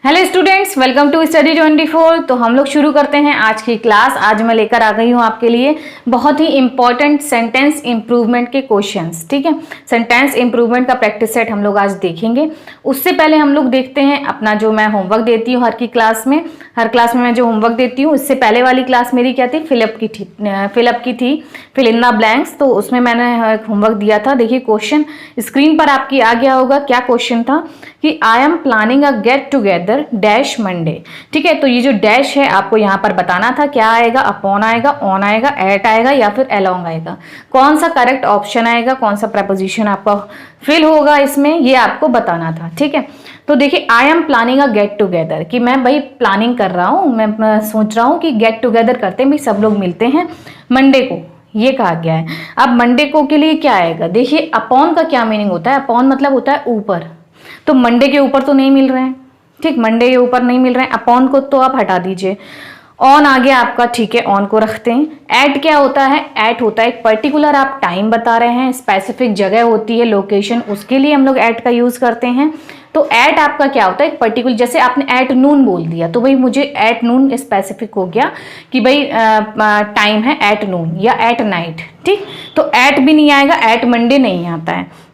Hello students, welcome to study 24। तो हम लोग शुरू करते हैं आज की क्लास। आज मैं लेकर आ गई हूँ आपके लिए बहुत ही इंपॉर्टेंट सेंटेंस इंप्रूवमेंट के क्वेश्चंस। ठीक है, सेंटेंस इंप्रूवमेंट का प्रैक्टिस सेट हम लोग आज देखेंगे। उससे पहले हम लोग देखते हैं अपना जो मैं होमवर्क देती हूँ हर क्लास में मैं जो होमवर्क देती हूँ, इससे पहले वाली क्लास मेरी क्या थी, फिल इन द ब्लैंक्स। तो उसमें मैंने होमवर्क दिया था। देखिए क्वेश्चन स्क्रीन पर आपकी आ गया होगा। क्या क्वेश्चन था कि I am planning a get together dash Monday. ठीक है, तो ये जो डैश है आपको यहाँ पर बताना था क्या आएगा, अपॉन आएगा, ऑन आएगा, एट आएगा या फिर अलोंग आएगा। कौन सा करेक्ट ऑप्शन आएगा, कौन सा प्रपोजिशन आपका फिल होगा इसमें, ये आपको बताना था। ठीक है, तो देखिए I am planning a get together कि मैं भाई प्लानिंग कर रहा हूँ, मैं सोच रहा हूँ कि गेट टुगेदर करते हैं, भाई सब लोग मिलते हैं मंडे को, ये कहा गया है। अब मंडे को के लिए क्या आएगा, देखिए अपॉन का क्या मीनिंग होता है, अपॉन मतलब होता है ऊपर। तो मंडे के ऊपर तो नहीं मिल रहे हैं, ठीक, मंडे के ऊपर नहीं मिल रहे हैं, अपॉन को तो आप हटा दीजिए। ऑन आ गया आपका, ठीक है, ऑन को रखते हैं। एट क्या होता है, एट होता है एक पर्टिकुलर आप टाइम बता रहे हैं, स्पेसिफिक जगह होती है, लोकेशन, उसके लिए हम लोग एट का यूज करते हैं। तो एट आपका क्या होता है, एक पर्टिकुलर, जैसे आपने एट नून बोल दिया तो भाई मुझे एट नून स्पेसिफिक हो गया कि भाई टाइम है एट नून या एट नाइट। ठीक, तो एट भी नहीं आएगा, एट मंडे नहीं आता है।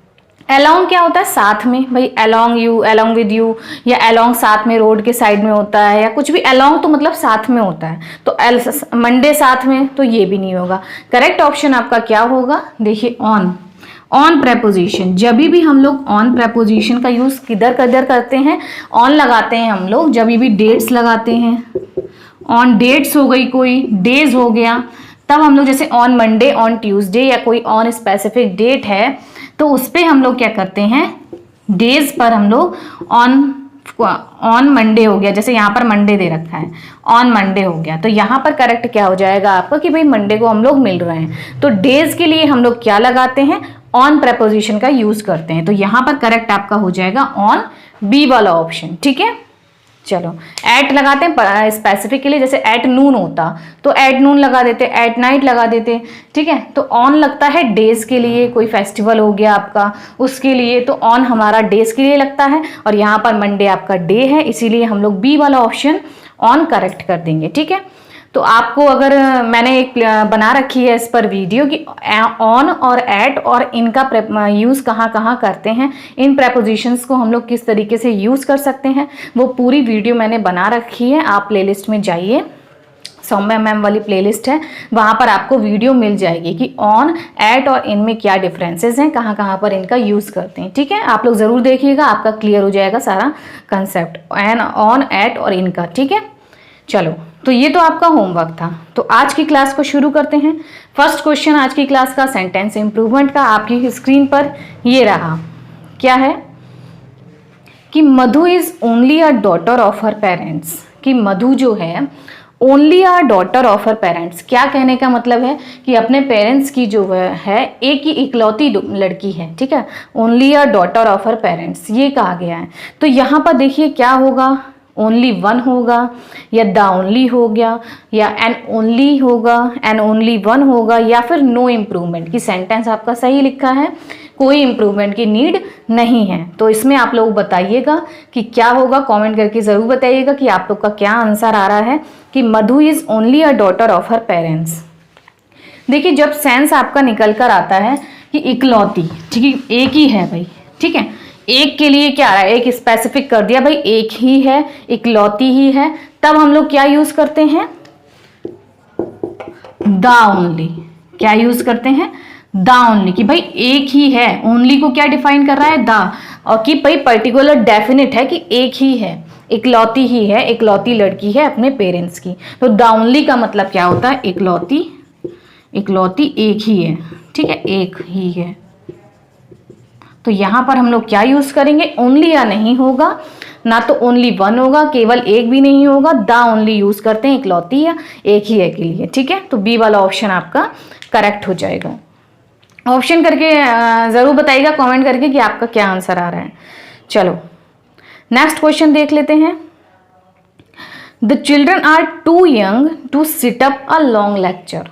अलोंग क्या होता है, साथ में, भाई along you, along with you, या अलोंग साथ में रोड के साइड में होता है, या कुछ भी अलोंग तो मतलब साथ में होता है। तो मंडे साथ में, तो ये भी नहीं होगा। करेक्ट ऑप्शन आपका क्या होगा, देखिए ऑन। ऑन प्रेपोजिशन, जब भी हम लोग ऑन प्रेपोजिशन का यूज किधर किधर करते हैं, ऑन लगाते हैं हम लोग जब भी डेट्स लगाते हैं। ऑन डेट्स हो गई, कोई डेज हो गया, तब हम लोग जैसे ऑन मंडे, ऑन ट्यूसडे, या कोई ऑन स्पेसिफिक डेट है तो उस पर हम लोग क्या करते हैं, डेज पर हम लोग ऑन मंडे हो गया, जैसे यहाँ पर मंडे दे रखा है, ऑन मंडे हो गया, तो यहाँ पर करेक्ट क्या हो जाएगा आपका कि भाई मंडे को हम लोग मिल रहे हैं। तो डेज के लिए हम लोग क्या लगाते हैं, ऑन प्रेपोजिशन का यूज करते हैं। तो यहाँ पर करेक्ट आपका हो जाएगा ऑन, बी वाला ऑप्शन। ठीक है, चलो एट लगाते हैं स्पेसिफिक के लिए, जैसे एट नून होता तो एट नून लगा देते, एट नाइट लगा देते। ठीक है, तो ऑन लगता है डेज के लिए, कोई फेस्टिवल हो गया आपका उसके लिए, तो ऑन हमारा डेज के लिए लगता है, और यहाँ पर मंडे आपका डे है, इसीलिए हम लोग बी वाला ऑप्शन ऑन करेक्ट कर देंगे। ठीक है, तो आपको अगर मैंने एक बना रखी है इस पर वीडियो कि ऑन और एट और इनका यूज़ कहाँ कहाँ करते हैं, इन प्रेपोजिशंस को हम लोग किस तरीके से यूज़ कर सकते हैं, वो पूरी वीडियो मैंने बना रखी है। आप प्लेलिस्ट में जाइए, सौम्या मैम वाली प्लेलिस्ट है, वहाँ पर आपको वीडियो मिल जाएगी कि ऑन, एट और इन में क्या डिफरेंसेस हैं, कहाँ कहाँ पर इनका यूज़ करते हैं। ठीक है, आप लोग ज़रूर देखिएगा, आपका क्लियर हो जाएगा सारा कंसेप्ट एन, ऑन, एट और इनका। ठीक है, चलो, तो ये तो आपका होमवर्क था। तो आज की क्लास को शुरू करते हैं। फर्स्ट क्वेश्चन आज की क्लास का सेंटेंस इंप्रूवमेंट का आपकी स्क्रीन पर ये रहा। क्या है कि Madhu is only a daughter of her parents, कि मधु जो है only a daughter of her parents. क्या कहने का मतलब है कि अपने पेरेंट्स की जो है एक ही इकलौती लड़की है। ठीक है, only a daughter of her parents ये कहा गया है। तो यहाँ पर देखिए क्या होगा, ओनली वन होगा, या द ओनली हो गया, या एन ओनली होगा, एन ओनली वन होगा, या फिर नो इम्प्रूवमेंट, की सेंटेंस आपका सही लिखा है, कोई इम्प्रूवमेंट की नीड नहीं है। तो इसमें आप लोग बताइएगा कि क्या होगा, कमेंट करके ज़रूर बताइएगा कि आप लोग का क्या आंसर आ रहा है कि Madhu is only a daughter of her parents. देखिए जब सेंस आपका निकल कर आता है कि इकलौती, ठीक है, एक ही है भाई, ठीक है, एक के लिए क्या आ रहा है, एक स्पेसिफिक कर दिया भाई, एक ही है, इकलौती ही है, तब हम लोग क्या यूज करते हैं, द ओनली। क्या यूज करते हैं, द ओनली, कि भाई एक ही है। ओनली को क्या डिफाइन कर रहा है, द, और कि भाई पर्टिकुलर डेफिनेट है कि एक ही है, इकलौती ही है, इकलौती लड़की है अपने पेरेंट्स की। तो द ओनली का मतलब क्या होता है, इकलौती, इकलौती एक ही है। ठीक है, एक ही है। तो यहां पर हम लोग क्या यूज करेंगे, ओनली या नहीं होगा, ना तो ओनली वन होगा, केवल एक भी नहीं होगा, द ओनली यूज करते हैं इकलौती या एक ही है के लिए। ठीक है, तो बी वाला ऑप्शन आपका करेक्ट हो जाएगा। ऑप्शन करके जरूर बताइएगा कमेंट करके कि आपका क्या आंसर आ रहा है। चलो नेक्स्ट क्वेश्चन देख लेते हैं। The children are too young to sit up a long lecture,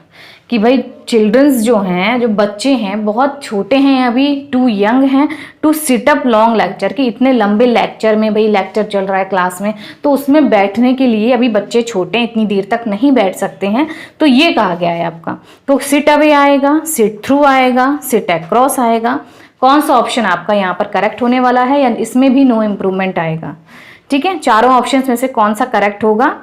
कि भाई चिल्ड्रंस जो हैं, जो बच्चे हैं, बहुत छोटे हैं अभी, टू यंग हैं to sit up long lecture, कि इतने लंबे लेक्चर में, भाई लेक्चर चल रहा है क्लास में तो उसमें बैठने के लिए अभी बच्चे छोटे हैं, इतनी देर तक नहीं बैठ सकते हैं, तो ये कहा गया है आपका। तो सिट अवे आएगा, सिट थ्रू आएगा, सिट अक्रॉस आएगा। कौन सा ऑप्शन आपका यहाँ पर करेक्ट होने वाला है, या इसमें भी नो इम्प्रूवमेंट आएगा? ठीक है, चारों ऑप्शंस में से कौन सा करेक्ट होगा?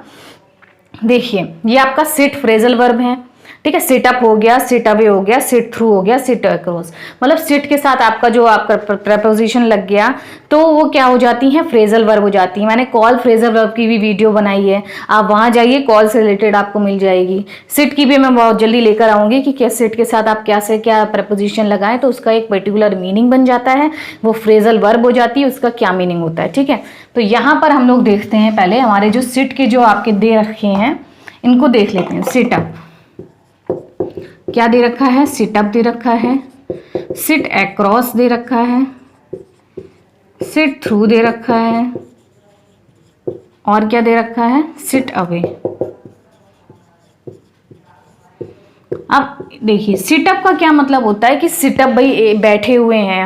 देखिए, ये आपका सिट फ्रेजल वर्ब है, ठीक है, सिट अप हो गया, सिट अवे हो गया, सिट थ्रू हो गया, सिट अक्रॉस, मतलब सिट के साथ आपका जो आपका प्रपोजिशन लग गया तो वो क्या हो जाती है, फ्रेजल वर्ब हो जाती है। मैंने कॉल फ्रेजल वर्ब की भी वीडियो बनाई है, आप वहां जाइए, कॉल से रिलेटेड आपको मिल जाएगी। सिट की भी मैं बहुत जल्दी लेकर आऊंगी कि क्या सिट के साथ आप क्या से क्या प्रपोजिशन लगाएं तो उसका एक पर्टिकुलर मीनिंग बन जाता है, वो फ्रेजल वर्ब हो जाती है, उसका क्या मीनिंग होता है। ठीक है, तो यहाँ पर हम लोग देखते हैं पहले हमारे जो सिट के जो आपके दे रखे हैं इनको देख लेते हैं। सिट अप क्या दे रखा है, सिट अप दे रखा है, सिट अक्रॉस दे रखा है, सिट थ्रू दे रखा है, और क्या दे रखा है, सिट अवे। अब देखिए, सिट अप का क्या मतलब होता है कि सिट अप भाई बैठे हुए हैं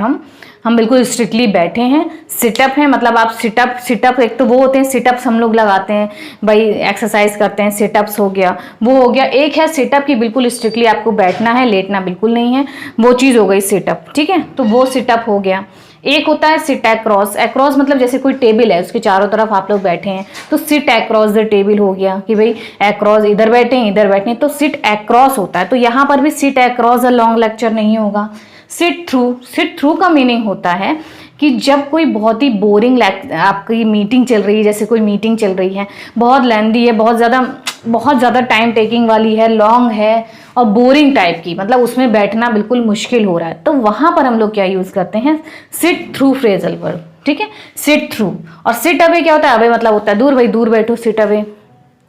हम बिल्कुल स्ट्रिक्टली बैठे हैं। सिटअप है मतलब आप सिटअप एक तो वो होते हैं सिटअप्स हम लोग लगाते हैं, भाई एक्सरसाइज करते हैं, सिटअप्स हो गया, वो हो गया। एक है सिटअप की बिल्कुल स्ट्रिक्टली आपको बैठना है, लेटना बिल्कुल नहीं है, वो चीज़ हो गई सिटअप। ठीक है, तो वो सिटअप हो गया। एक होता है सिट अक्रॉस। अक्रॉस मतलब जैसे कोई टेबल है उसके चारों तरफ आप लोग बैठे हैं तो सिट अक्रॉस द टेबल हो गया कि भाई अक्रॉस इधर बैठे हैं इधर बैठे हैं, तो सिट अक्रॉस होता है। तो यहाँ पर भी sit across a long lecture नहीं होगा। सिट थ्रू का मीनिंग होता है कि जब कोई बहुत ही बोरिंग आपकी मीटिंग चल रही है, जैसे कोई मीटिंग चल रही है, बहुत लेंदी है, बहुत ज़्यादा टाइम टेकिंग वाली है, लॉन्ग है और बोरिंग टाइप की, मतलब उसमें बैठना बिल्कुल मुश्किल हो रहा है, तो वहाँ पर हम लोग क्या यूज़ करते हैं, सिट थ्रू फ्रेजल वर्ब। ठीक है, सिट थ्रू। और सिट अवे क्या होता है, अवे मतलब होता है दूर, भाई दूर बैठो, सिट अवे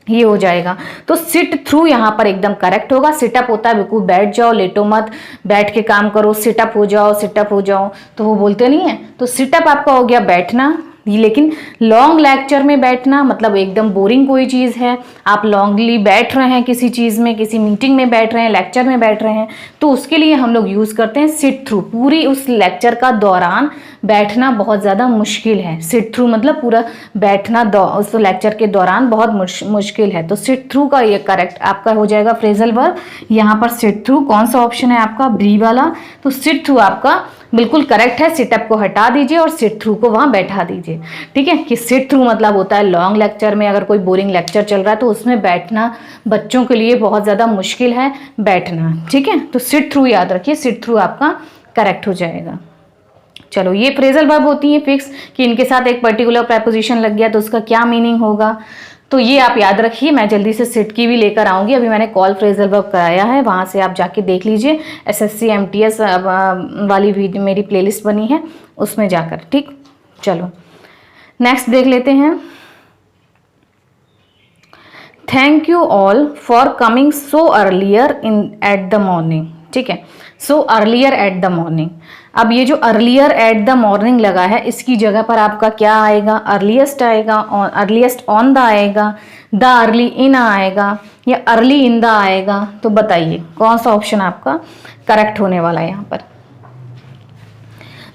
ये हो जाएगा। तो सिट थ्रू यहाँ पर एकदम करेक्ट होगा। सिटअप होता है बिल्कुल बैठ जाओ, लेटो मत, बैठ के काम करो, सिटअप हो जाओ, सिटअप हो जाओ, तो वो बोलते नहीं है। तो सिटअप आपका हो गया बैठना, लेकिन लॉन्ग लेक्चर में बैठना मतलब एकदम बोरिंग कोई चीज़ है, आप लॉन्गली बैठ रहे हैं किसी चीज़ में, किसी मीटिंग में बैठ रहे हैं, लेक्चर में बैठ रहे हैं, तो उसके लिए हम लोग यूज़ करते हैं सिट थ्रू। पूरी उस लेक्चर का दौरान बैठना बहुत ज़्यादा मुश्किल है, सिट थ्रू मतलब पूरा बैठना उस लेक्चर के दौरान बहुत मुश्किल है, तो सिट थ्रू का ये करेक्ट आपका हो जाएगा फ्रेजल वर्ब। यहाँ पर सिट थ्रू कौन सा ऑप्शन है आपका, बी वाला। तो सिट थ्रू आपका बिल्कुल करेक्ट है। सिटअप को हटा दीजिए और सिट थ्रू को वहां बैठा दीजिए। ठीक है, कि सिट थ्रू मतलब होता है लॉन्ग लेक्चर में, अगर कोई बोरिंग लेक्चर चल रहा है तो उसमें बैठना बच्चों के लिए बहुत ज़्यादा मुश्किल है बैठना। ठीक है, तो सिट थ्रू याद रखिए, सिट थ्रू आपका करेक्ट हो जाएगा। चलो, ये फ्रेजल वर्ब होती है फिक्स कि इनके साथ एक पर्टिकुलर प्रेपोजिशन लग गया तो उसका क्या मीनिंग होगा, तो ये आप याद रखिए। मैं जल्दी से सिट की भी लेकर आऊंगी, अभी मैंने कॉल फ्रेजल वर्ब कराया है, वहां से आप जाके देख लीजिए, SSC MTS वाली वीडियो मेरी प्लेलिस्ट बनी है उसमें जाकर। ठीक, चलो नेक्स्ट देख लेते हैं। Thank you all for coming so earlier at the morning. ठीक है, so earlier at the morning. अब ये जो अर्लियर एट द मॉर्निंग लगा है इसकी जगह पर आपका क्या आएगा, अर्लीस्ट आएगा, अर्लीस्ट ऑन द आएगा, द अर्ली इन आएगा, या अर्ली इन द आएगा। तो बताइए कौन सा ऑप्शन आपका करेक्ट होने वाला है यहाँ पर।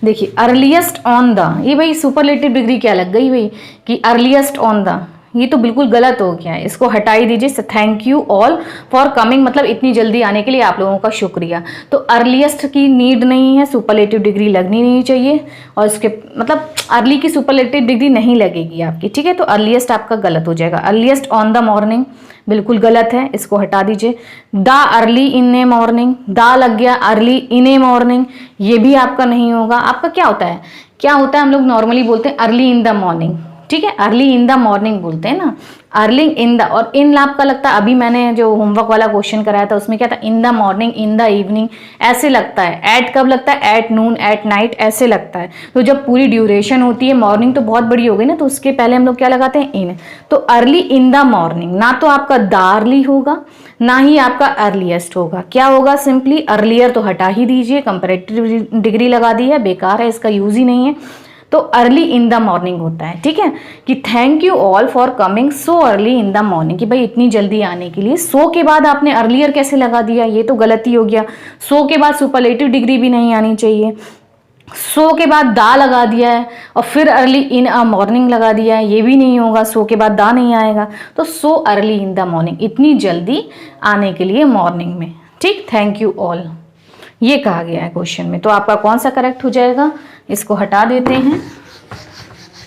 देखिए, अर्लीस्ट ऑन द, ये भाई सुपरलेटिव डिग्री क्या लग गई भाई कि अर्लीस्ट ऑन द, ये तो बिल्कुल गलत हो गया है, इसको हटा ही दीजिए। Thank you all for coming मतलब इतनी जल्दी आने के लिए आप लोगों का शुक्रिया। तो अर्लीस्ट की नीड नहीं है, सुपरलेटिव डिग्री लगनी नहीं चाहिए, और इसके मतलब अर्ली की सुपरलेटिव डिग्री नहीं लगेगी आपकी। ठीक है, तो अर्लीस्ट आपका गलत हो जाएगा। अर्लीस्ट ऑन द मॉर्निंग बिल्कुल गलत है, इसको हटा दीजिए। The early in A morning, the लग गया, अर्ली इन ए मॉर्निंग, ये भी आपका नहीं होगा। आपका क्या होता है हम लोग नॉर्मली बोलते हैं अर्ली इन द मॉर्निंग। ठीक है, अर्ली इन द मॉर्निंग बोलते हैं ना, अर्ली इन द, और इन आपका लगता है, अभी मैंने जो होमवर्क वाला क्वेश्चन कराया था उसमें क्या था, in the morning, in the evening ऐसे लगता है। एट कब लगता है, एट नून, एट नाइट ऐसे लगता है। तो जब पूरी ड्यूरेशन होती है, मॉर्निंग तो बहुत बड़ी हो गई ना, तो उसके पहले हम लोग क्या लगाते हैं, इन। तो अर्ली इन द मॉर्निंग, ना तो आपका द अर्ली होगा ना ही आपका अर्लीस्ट होगा, क्या होगा, सिंपली अर्लियर तो हटा ही दीजिए, कंपैरेटिव डिग्री लगा दी है, बेकार है, इसका यूज ही नहीं है। तो अर्ली इन द मॉर्निंग होता है, ठीक है, कि thank you all for coming so early in the morning, कि भाई इतनी जल्दी आने के लिए। सो के बाद आपने अर्लियर कैसे लगा दिया, ये तो गलती हो गया। सो के बाद सुपरलेटिव डिग्री भी नहीं आनी चाहिए। सो के बाद दा लगा दिया है और फिर अर्ली इन अ मॉर्निंग लगा दिया है, ये भी नहीं होगा, सो के बाद दा नहीं आएगा। तो so early in the morning, इतनी जल्दी आने के लिए मॉर्निंग में, ठीक, थैंक यू ऑल, ये कहा गया है क्वेश्चन में। तो आपका कौन सा करेक्ट हो जाएगा, इसको हटा देते हैं।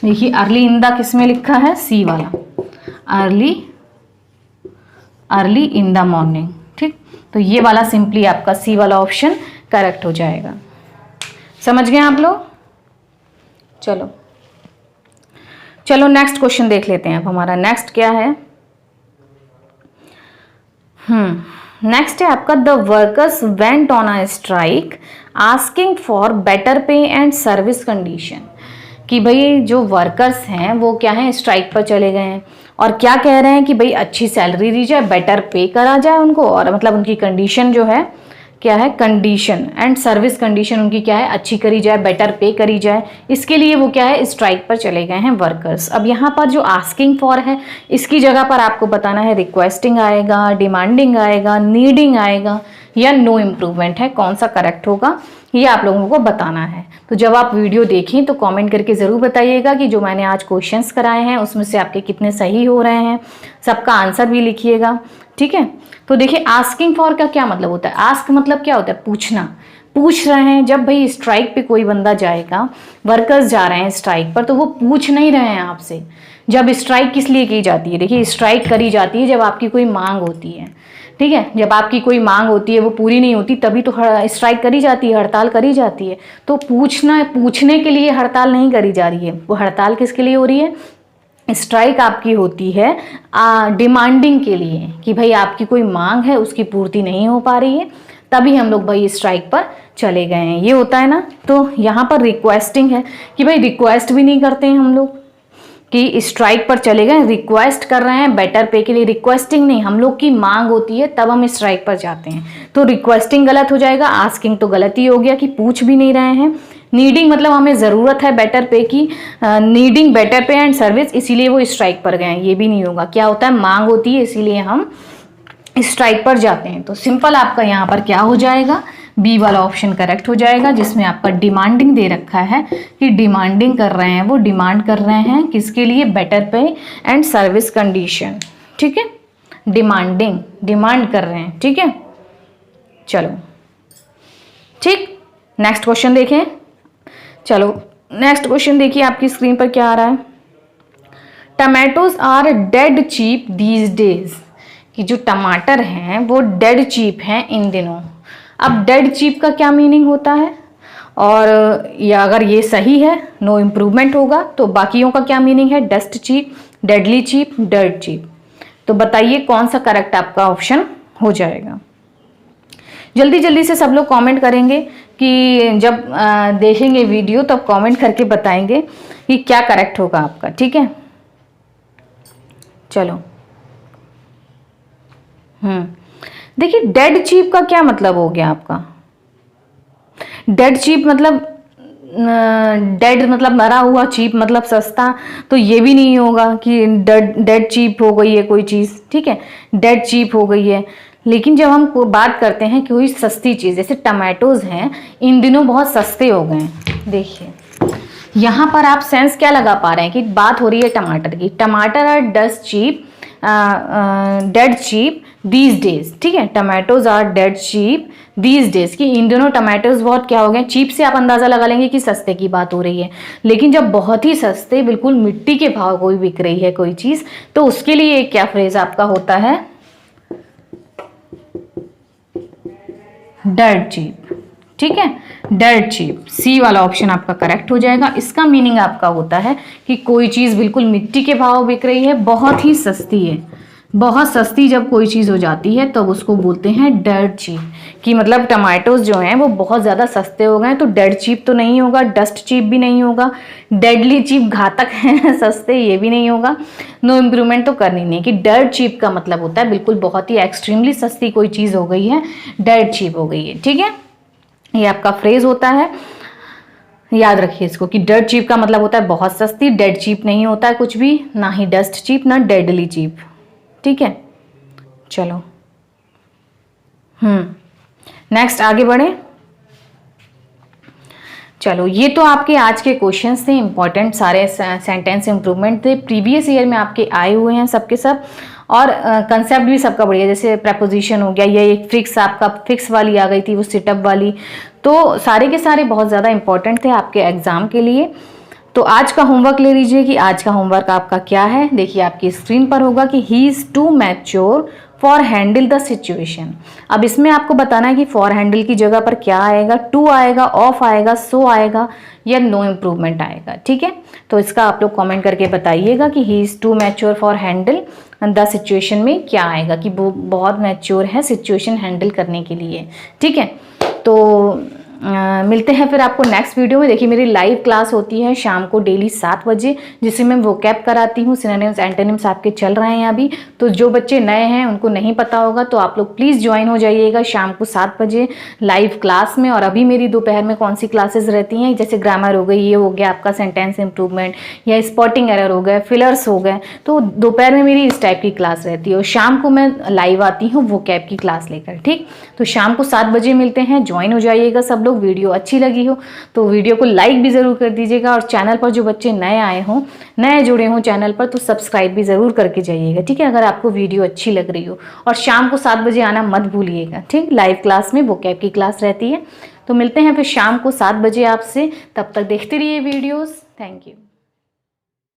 देखिए अर्ली इन द किस में लिखा है, सी वाला, अर्ली इन द मॉर्निंग, ठीक। तो ये वाला सिंपली आपका सी वाला ऑप्शन करेक्ट हो जाएगा। समझ गए आप लोग? चलो नेक्स्ट क्वेश्चन देख लेते हैं। अब हमारा नेक्स्ट क्या है, नेक्स्ट है आपका the workers went on a strike asking for better पे एंड सर्विस कंडीशन, कि भाई जो वर्कर्स हैं वो क्या है, स्ट्राइक पर चले गए हैं और क्या कह रहे हैं कि भाई अच्छी सैलरी दी जाए, बेटर पे करा जाए उनको, और मतलब उनकी कंडीशन जो है क्या है, कंडीशन एंड सर्विस कंडीशन उनकी क्या है, अच्छी करी जाए, बेटर पे करी जाए। इसके लिए वो क्या है, स्ट्राइक पर चले गए हैं वर्कर्स। अब यहाँ पर जो आस्किंग फॉर है, इसकी जगह पर आपको बताना है रिक्वेस्टिंग आएगा, डिमांडिंग आएगा, नीडिंग आएगा या नो इम्प्रूवमेंट है, कौन सा करेक्ट होगा ये आप लोगों को बताना है। तो जब आप वीडियो देखें तो कमेंट करके ज़रूर बताइएगा कि जो मैंने आज क्वेश्चंस कराए हैं उसमें से आपके कितने सही हो रहे हैं, सबका आंसर भी लिखिएगा, ठीक है। तो देखिए आस्किंग फॉर का क्या मतलब होता है, आस्क मतलब क्या होता है, पूछना, पूछ रहे हैं। जब भाई स्ट्राइक पे कोई बंदा जाएगा, वर्कर्स जा रहे हैं स्ट्राइक पर, तो वो पूछ नहीं रहे हैं आपसे। जब स्ट्राइक किस लिए की जाती है, देखिए स्ट्राइक करी जाती है जब आपकी कोई मांग होती है, ठीक है, जब आपकी कोई मांग होती है वो पूरी नहीं होती तभी तो स्ट्राइक करी जाती है, हड़ताल करी जाती है। तो पूछने के लिए हड़ताल नहीं करी जा रही है, वो हड़ताल किसके लिए हो रही है, स्ट्राइक आपकी होती है डिमांडिंग के लिए, कि भाई आपकी कोई मांग है उसकी पूर्ति नहीं हो पा रही है, तभी हम लोग भाई स्ट्राइक पर चले गए हैं, ये होता है ना। तो यहाँ पर रिक्वेस्टिंग है कि भाई रिक्वेस्ट भी नहीं करते हैं हम लोग कि स्ट्राइक पर चले गए, रिक्वेस्ट कर रहे हैं बेटर पे के लिए, रिक्वेस्टिंग नहीं, हम लोग की मांग होती है तब हम स्ट्राइक पर जाते हैं। तो रिक्वेस्टिंग गलत हो जाएगा, आस्किंग तो गलती हो गया कि पूछ भी नहीं रहे हैं। नीडिंग मतलब हमें ज़रूरत है बेटर पे की, नीडिंग बेटर पे एंड सर्विस, इसीलिए वो स्ट्राइक पर गए हैं, ये भी नहीं होगा। क्या होता है, मांग होती है इसीलिए हम स्ट्राइक पर जाते हैं। तो सिंपल आपका यहाँ पर क्या हो जाएगा, बी वाला ऑप्शन करेक्ट हो जाएगा, जिसमें आपका डिमांडिंग दे रखा है कि डिमांडिंग कर रहे हैं, वो डिमांड कर रहे हैं किसके लिए, बेटर पे एंड सर्विस कंडीशन, ठीक है, डिमांड कर रहे हैं, ठीक है। चलो ठीक, नेक्स्ट क्वेश्चन देखें। चलो नेक्स्ट क्वेश्चन देखिए, आपकी स्क्रीन पर क्या आ रहा है, tomatoes are dead cheap these days, कि जो टमाटर हैं वो डेड चीप हैं इन दिनों। अब डेड चीप का क्या मीनिंग होता है, और या अगर ये सही है नो इम्प्रूवमेंट होगा, तो बाकियों का क्या मीनिंग है, dust cheap, deadly cheap, dirt cheap. तो बताइए कौन सा करेक्ट आपका ऑप्शन हो जाएगा। जल्दी जल्दी से सब लोग कमेंट करेंगे कि जब देखेंगे वीडियो तब कमेंट करके बताएंगे कि क्या करेक्ट होगा आपका, ठीक है। चलो देखिए डेड चीप का क्या मतलब हो गया आपका, डेड चीप मतलब डेड मतलब मरा हुआ, चीप मतलब सस्ता, तो ये भी नहीं होगा कि डेड चीप हो गई है कोई चीज़, ठीक है, डेड चीप हो गई है। लेकिन जब हम बात करते हैं कोई सस्ती चीज़, जैसे टमाटोज हैं इन दिनों बहुत सस्ते हो गए हैं, देखिए यहाँ पर आप सेंस क्या लगा पा रहे हैं कि बात हो रही है टमाटर की, टमाटर are dust cheap, dead cheap these days, ठीक है, tomatoes are dead cheap these days, कि इन दिनों टमाटोज बहुत क्या हो गए, चीप से आप अंदाज़ा लगा लेंगे कि सस्ते की बात हो रही है। लेकिन जब बहुत ही सस्ते, बिल्कुल मिट्टी के भाव कोई बिक रही है कोई चीज़, तो उसके लिए क्या फ्रेज आपका होता है, डर्ट चीप, ठीक है, डर्ट चीप। सी वाला ऑप्शन आपका करेक्ट हो जाएगा। इसका मीनिंग आपका होता है कि कोई चीज़ बिल्कुल मिट्टी के भाव बिक रही है, बहुत ही सस्ती है, बहुत सस्ती जब कोई चीज़ हो जाती है तब उसको बोलते हैं डर्ट चीप, कि मतलब टमाटोज जो हैं वो बहुत ज़्यादा सस्ते हो गए, तो डेड चीप तो नहीं होगा, डस्ट चीप भी नहीं होगा, डेडली चीप घातक है सस्ते, ये भी नहीं होगा, नो इम्प्रूवमेंट तो करनी नहीं। कि डर्ट चीप का मतलब होता है बिल्कुल बहुत ही एक्सट्रीमली सस्ती कोई चीज़ हो गई है, डेड चीप हो गई है, ठीक है, ये आपका फ्रेज होता है। याद रखिए इसको कि डर्ट चीप का मतलब होता है बहुत सस्ती, डेड चीप नहीं होता है कुछ भी, ना ही डस्ट चीप ना डेडली चीप। ठीक है, चलो नेक्स्ट आगे बढ़े। चलो ये तो आपके आज के क्वेश्चंस थे, इंपॉर्टेंट सारे सेंटेंस इंप्रूवमेंट थे, प्रीवियस ईयर में आपके आए हुए हैं सबके सब, और कंसेप्ट भी सबका बढ़िया, जैसे प्रपोजिशन हो गया, ये एक फिक्स आपका फिक्स वाली आ गई थी वो सिटअप वाली, तो सारे के सारे बहुत ज़्यादा इंपॉर्टेंट थे आपके एग्जाम के लिए। तो आज का होमवर्क ले लीजिए कि आज का होमवर्क आपका क्या है। देखिए आपकी स्क्रीन पर होगा कि he is too mature for handle the situation. अब इसमें आपको बताना है कि फॉर हैंडल की जगह पर क्या आएगा, टू आएगा, ऑफ आएगा, सो आएगा या नो इम्प्रूवमेंट आएगा। ठीक है, तो इसका आप लोग कमेंट करके बताइएगा कि he is too mature for handle the situation में क्या आएगा, कि वो बहुत मैच्योर है सिचुएशन हैंडल करने के लिए। ठीक है, तो मिलते हैं फिर आपको नेक्स्ट वीडियो में। देखिए मेरी लाइव क्लास होती है शाम को डेली 7 बजे, जिसमें मैं वोकैब कराती हूँ, सिनोनिम्स एंटोनिम्स आपके चल रहे हैं अभी। तो जो बच्चे नए हैं उनको नहीं पता होगा तो आप लोग प्लीज़ ज्वाइन हो जाइएगा शाम को 7 बजे लाइव क्लास में। और अभी मेरी दोपहर में कौन सी क्लासेस रहती हैं, जैसे ग्रामर हो गई, ये हो गया आपका सेंटेंस इंप्रूवमेंट, या स्पॉटिंग एरर हो गए, फिलर्स हो गए, तो दोपहर में मेरी इस टाइप की क्लास रहती है। और शाम को मैं लाइव आती हूँ वोकैब की क्लास लेकर। ठीक, तो शाम को 7 बजे मिलते हैं, ज्वाइन हो जाइएगा सब लोग। वीडियो अच्छी लगी हो तो वीडियो को लाइक भी ज़रूर कर दीजिएगा, और चैनल पर जो बच्चे नए आए हों, नए जुड़े हों चैनल पर, तो सब्सक्राइब भी ज़रूर करके जाइएगा। ठीक है, अगर आपको वीडियो अच्छी लग रही हो, और शाम को 7 बजे आना मत भूलिएगा। ठीक, लाइव क्लास में वोकैब की क्लास रहती है। तो मिलते हैं फिर शाम को 7 बजे आपसे, तब तक देखते रहिए वीडियोज़। Thank you.